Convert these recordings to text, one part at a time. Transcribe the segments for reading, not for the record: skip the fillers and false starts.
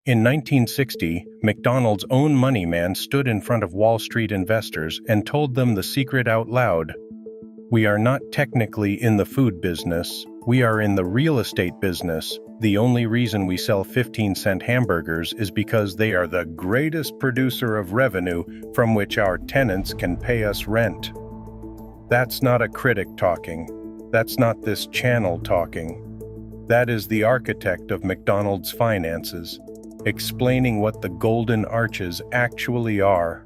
In 1960, McDonald's own money man stood in front of Wall Street investors and told them the secret out loud. "We are not technically in the food business. We are in the real estate business. The only reason we sell 15-cent hamburgers is because they are the greatest producer of revenue from which our tenants can pay us rent." That's not a critic talking. That's not this channel talking. That is the architect of McDonald's finances, explaining what the golden arches actually are.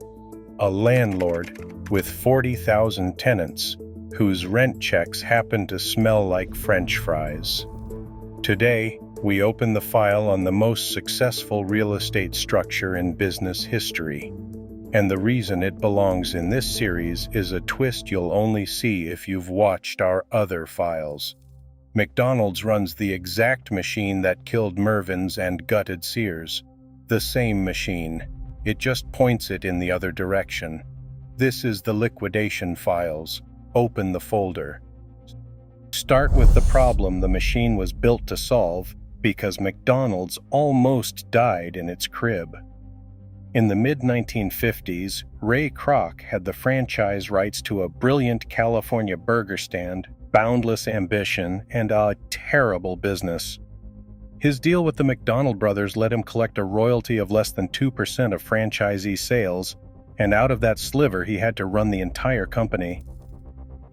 A landlord with 40,000 tenants whose rent checks happen to smell like French fries. Today, we open the file on the most successful real estate structure in business history. And the reason it belongs in this series is a twist you'll only see if you've watched our other files. McDonald's runs the exact machine that killed Mervyn's and gutted Sears. The same machine. It just points it in the other direction. This is the liquidation files. Open the folder. Start with the problem the machine was built to solve, because McDonald's almost died in its crib. In the mid-1950s, Ray Kroc had the franchise rights to a brilliant California burger stand, boundless ambition, and a terrible business. His deal with the McDonald brothers let him collect a royalty of less than 2% of franchisee sales, and out of that sliver he had to run the entire company.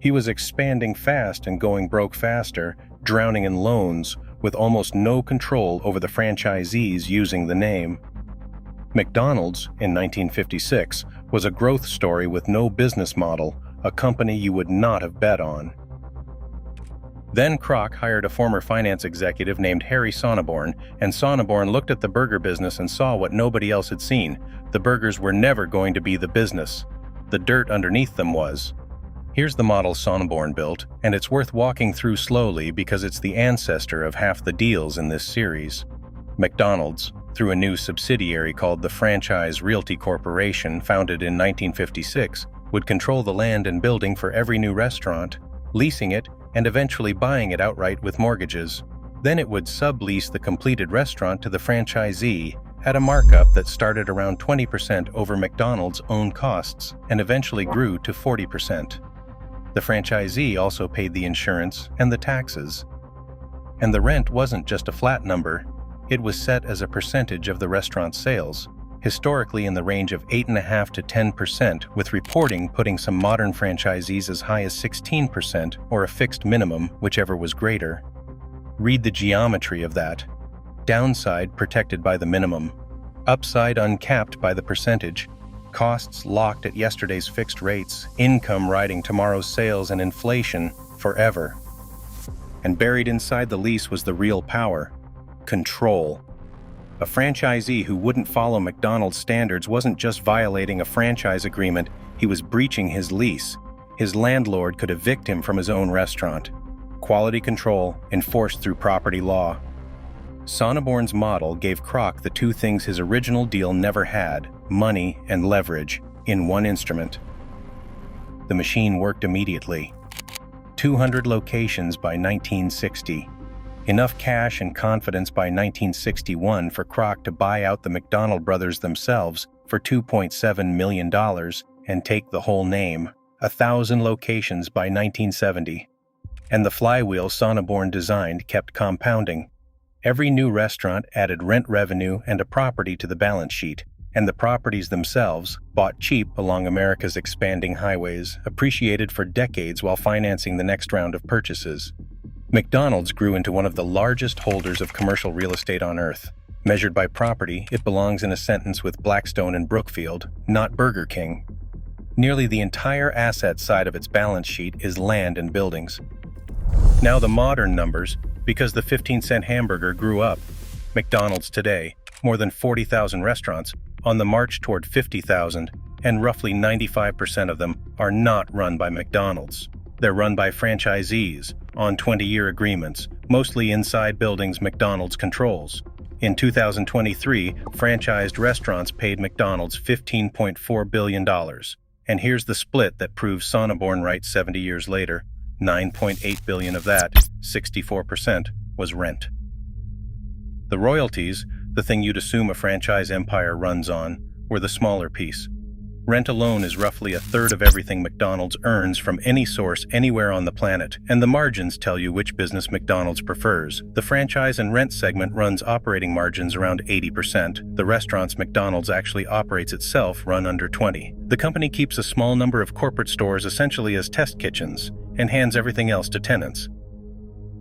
He was expanding fast and going broke faster, drowning in loans, with almost no control over the franchisees using the name. McDonald's, in 1956, was a growth story with no business model, a company you would not have bet on. Then Kroc hired a former finance executive named Harry Sonneborn, and Sonneborn looked at the burger business and saw what nobody else had seen. The burgers were never going to be the business. The dirt underneath them was. Here's the model Sonneborn built, and it's worth walking through slowly because it's the ancestor of half the deals in this series. McDonald's, through a new subsidiary called the Franchise Realty Corporation, founded in 1956, would control the land and building for every new restaurant, leasing it, and eventually buying it outright with mortgages. Then it would sublease the completed restaurant to the franchisee at a markup that started around 20% over McDonald's own costs and eventually grew to 40%. The franchisee also paid the insurance and the taxes. And the rent wasn't just a flat number. It was set as a percentage of the restaurant's sales, historically in the range of 8.5% to 10%, with reporting putting some modern franchisees as high as 16% or a fixed minimum, whichever was greater. Read the geometry of that. Downside protected by the minimum. Upside uncapped by the percentage. Costs locked at yesterday's fixed rates, income riding tomorrow's sales, and inflation forever. And buried inside the lease was the real power. Control. A franchisee who wouldn't follow McDonald's standards wasn't just violating a franchise agreement, he was breaching his lease. His landlord could evict him from his own restaurant. Quality control enforced through property law. Sonneborn's model gave Kroc the two things his original deal never had, money and leverage, in one instrument. The machine worked immediately. 200 locations by 1960. Enough cash and confidence by 1961 for Kroc to buy out the McDonald brothers themselves for $2.7 million and take the whole name. 1,000 locations by 1970. And the flywheel Sonneborn designed kept compounding. Every new restaurant added rent revenue and a property to the balance sheet, and the properties themselves, bought cheap along America's expanding highways, appreciated for decades while financing the next round of purchases. McDonald's grew into one of the largest holders of commercial real estate on earth. Measured by property, it belongs in a sentence with Blackstone and Brookfield, not Burger King. Nearly the entire asset side of its balance sheet is land and buildings. Now the modern numbers, because the 15-cent hamburger grew up. McDonald's today, more than 40,000 restaurants, on the march toward 50,000, and roughly 95% of them are not run by McDonald's. They're run by franchisees, on 20-year agreements, mostly inside buildings McDonald's controls. In 2023, franchised restaurants paid McDonald's $15.4 billion. And here's the split that proves Sonneborn right 70 years later. $9.8 billion of that, 64%, was rent. The royalties, the thing you'd assume a franchise empire runs on, were the smaller piece. Rent alone is roughly a third of everything McDonald's earns from any source anywhere on the planet, and the margins tell you which business McDonald's prefers. The franchise and rent segment runs operating margins around 80%. The restaurants McDonald's actually operates itself run under 20%. The company keeps a small number of corporate stores essentially as test kitchens and hands everything else to tenants.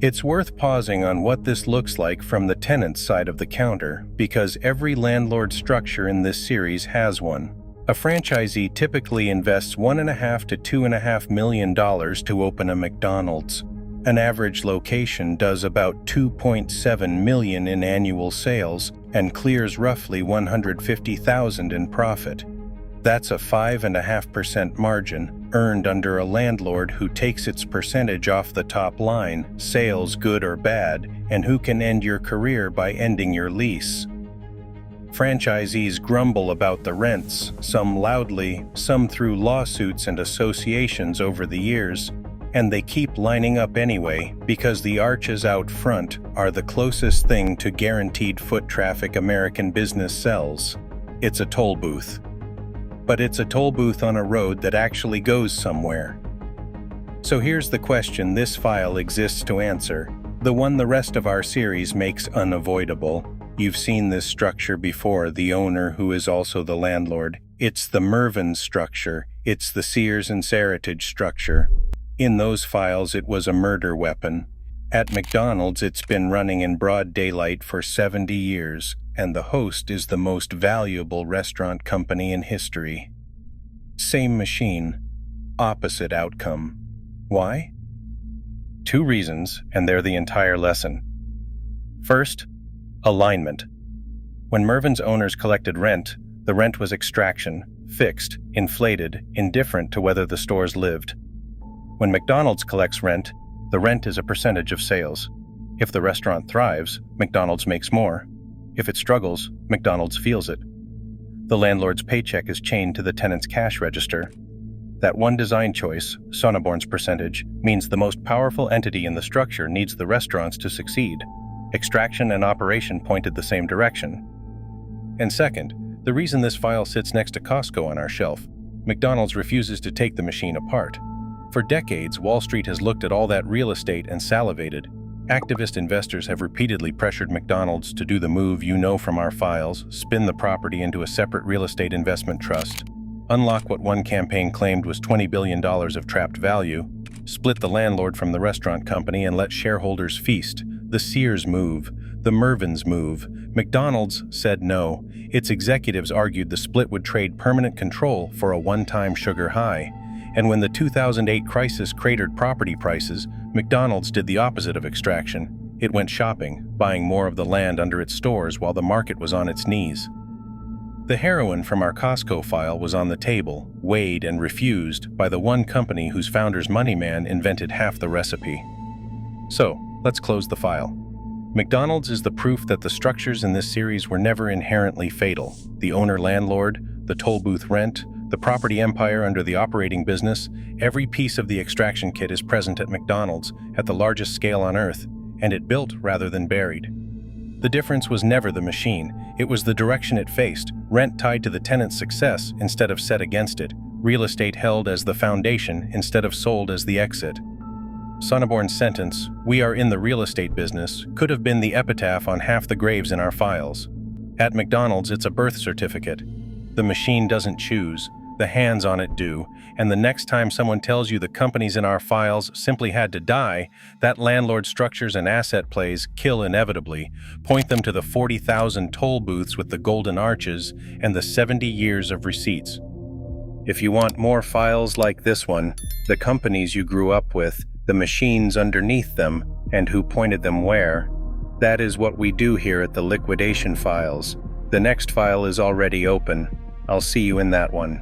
It's worth pausing on what this looks like from the tenant side of the counter, because every landlord structure in this series has one. A franchisee typically invests $1.5 to $2.5 million to open a McDonald's. An average location does about $2.7 million in annual sales and clears roughly $150,000 in profit. That's a 5.5% margin earned under a landlord who takes its percentage off the top line, sales good or bad, and who can end your career by ending your lease. Franchisees grumble about the rents, some loudly, some through lawsuits and associations over the years, and they keep lining up anyway because the arches out front are the closest thing to guaranteed foot traffic American business sells. It's a toll booth. But it's a toll booth on a road that actually goes somewhere. So here's the question this file exists to answer, the one the rest of our series makes unavoidable. You've seen this structure before, the owner who is also the landlord. It's the Mervyn structure. It's the Sears and Heritage structure. In those files, it was a murder weapon. At McDonald's, it's been running in broad daylight for 70 years, and the host is the most valuable restaurant company in history. Same machine, opposite outcome. Why? 2 reasons, and they're the entire lesson. First, alignment. When Mervyn's owners collected rent, the rent was extraction, fixed, inflated, indifferent to whether the stores lived. When McDonald's collects rent, the rent is a percentage of sales. If the restaurant thrives, McDonald's makes more. If it struggles, McDonald's feels it. The landlord's paycheck is chained to the tenant's cash register. That one design choice, Sonneborn's percentage, means the most powerful entity in the structure needs the restaurants to succeed. Extraction and operation pointed the same direction. And second, the reason this file sits next to Costco on our shelf, McDonald's refuses to take the machine apart. For decades, Wall Street has looked at all that real estate and salivated. Activist investors have repeatedly pressured McDonald's to do the move you know from our files, spin the property into a separate real estate investment trust, unlock what one campaign claimed was $20 billion of trapped value, split the landlord from the restaurant company and let shareholders feast. The Sears move, the Mervyn's move. McDonald's said no. Its executives argued the split would trade permanent control for a one-time sugar high. And when the 2008 crisis cratered property prices, McDonald's did the opposite of extraction. It went shopping, buying more of the land under its stores while the market was on its knees. The heroin from our Costco file was on the table, weighed and refused by the one company whose founder's money man invented half the recipe. So, let's close the file. McDonald's is the proof that the structures in this series were never inherently fatal. The owner-landlord, the toll booth rent, the property empire under the operating business, every piece of the extraction kit is present at McDonald's at the largest scale on earth, and it built rather than buried. The difference was never the machine, it was the direction it faced, rent tied to the tenant's success instead of set against it, real estate held as the foundation instead of sold as the exit. Sonneborn's sentence, "We are in the real estate business," could have been the epitaph on half the graves in our files. At McDonald's, it's a birth certificate. The machine doesn't choose, the hands on it do, and the next time someone tells you the companies in our files simply had to die, that landlord structures and asset plays kill inevitably. Point them to the 40,000 toll booths with the golden arches and the 70 years of receipts. If you want more files like this one, the companies you grew up with, the machines underneath them, and who pointed them where, that is what we do here at the Liquidation Files. The next file is already open. I'll see you in that one.